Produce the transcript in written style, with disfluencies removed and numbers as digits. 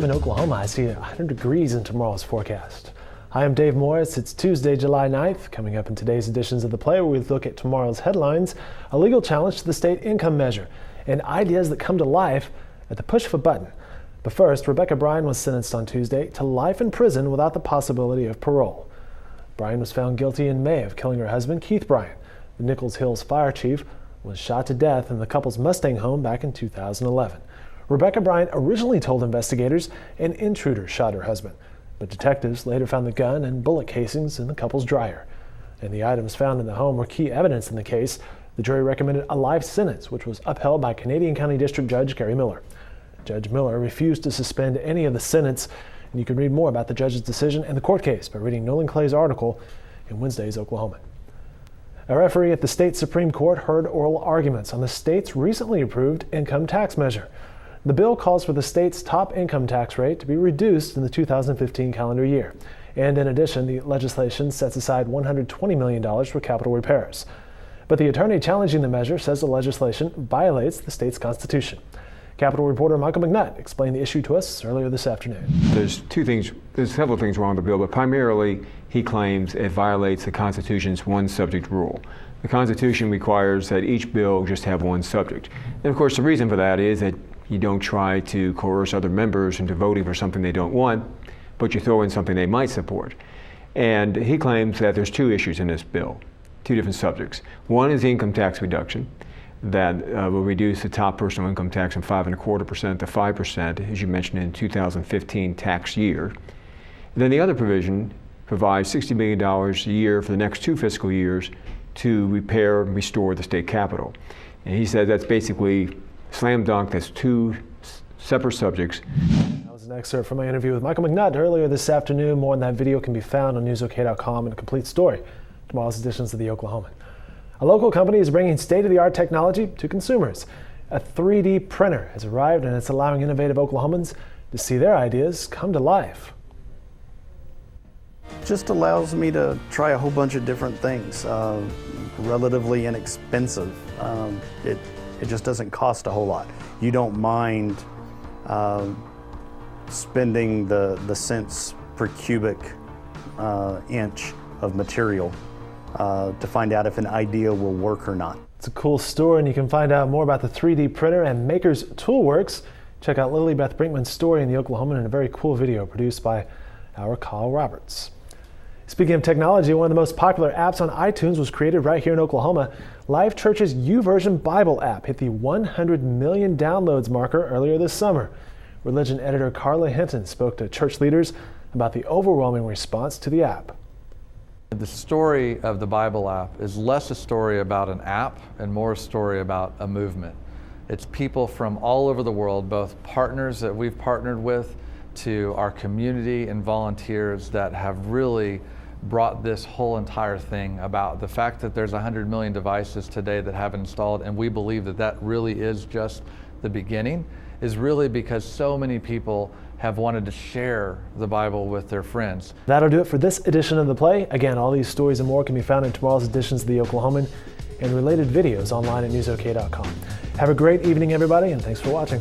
I'm in Oklahoma. I see 100 degrees in tomorrow's forecast. Hi, I'm Dave Morris. It's Tuesday, July 9th. Coming up in today's editions of The Play, where we look at tomorrow's headlines, a legal challenge to the state income measure, and ideas that come to life at the push of a button. But first, Rebecca Bryan was sentenced on Tuesday to life in prison without the possibility of parole. Bryan was found guilty in May of killing her husband, Keith Bryan. The Nichols Hills fire chief was shot to death in the couple's Mustang home back in 2011. Rebecca Bryan originally told investigators an intruder shot her husband, but detectives later found the gun and bullet casings in the couple's dryer. And the items found in the home were key evidence in the case. The jury recommended a life sentence, which was upheld by Canadian County District Judge Gary Miller. Judge Miller refused to suspend any of the sentence, and you can read more about the judge's decision and the court case by reading Nolan Clay's article in Wednesday's Oklahoman. A referee at the state Supreme Court heard oral arguments on the state's recently approved income tax measure. The bill calls for the state's top income tax rate to be reduced in the 2015 calendar year. And in addition, the legislation sets aside $120 million for capital repairs. But the attorney challenging the measure says the legislation violates the state's constitution. Capitol reporter Michael McNutt explained the issue to us earlier this afternoon. There's several things wrong with the bill, but primarily he claims it violates the Constitution's one subject rule. The Constitution requires that each bill just have one subject. And of course, the reason for that is that you don't try to coerce other members into voting for something they don't want, but you throw in something they might support. And he claims that there's two issues in this bill, two different subjects. One is the income tax reduction that will reduce the top personal income tax from 5.25% to 5%, as you mentioned, in 2015 tax year. And then the other provision provides $60 million a year for the next 2 fiscal years to repair and restore the state capitol. And he says that's basically slam dunk. That's two separate subjects. That was an excerpt from my interview with Michael McNutt earlier this afternoon. More on that video can be found on newsok.com and a complete story. Tomorrow's editions of the Oklahoman. A local company is bringing state-of-the-art technology to consumers. A 3D printer has arrived, and it's allowing innovative Oklahomans to see their ideas come to life. Just allows me to try a whole bunch of different things. Relatively inexpensive. It just doesn't cost a whole lot. You don't mind spending the cents per cubic inch of material to find out if an idea will work or not. It's a cool story, and you can find out more about the 3D printer and Maker's Toolworks. Check out Lily Beth Brinkman's story in the Oklahoman and a very cool video produced by our Kyle Roberts. Speaking of technology, one of the most popular apps on iTunes was created right here in Oklahoma. Life Church's YouVersion Bible app hit the 100 million downloads marker earlier this summer. Religion editor Carla Hinton spoke to church leaders about the overwhelming response to the app. The story of the Bible app is less a story about an app and more a story about a movement. It's people from all over the world, both partners that we've partnered with to our community and volunteers that have really brought this whole entire thing about. The fact that there's 100 million devices today that have installed, and we believe that that really is just the beginning, is really because so many people have wanted to share the Bible with their friends. That'll do it for this edition of The Play. Again, all these stories and more can be found in tomorrow's editions of the Oklahoman and related videos online at newsok.com. Have a great evening, everybody, and thanks for watching.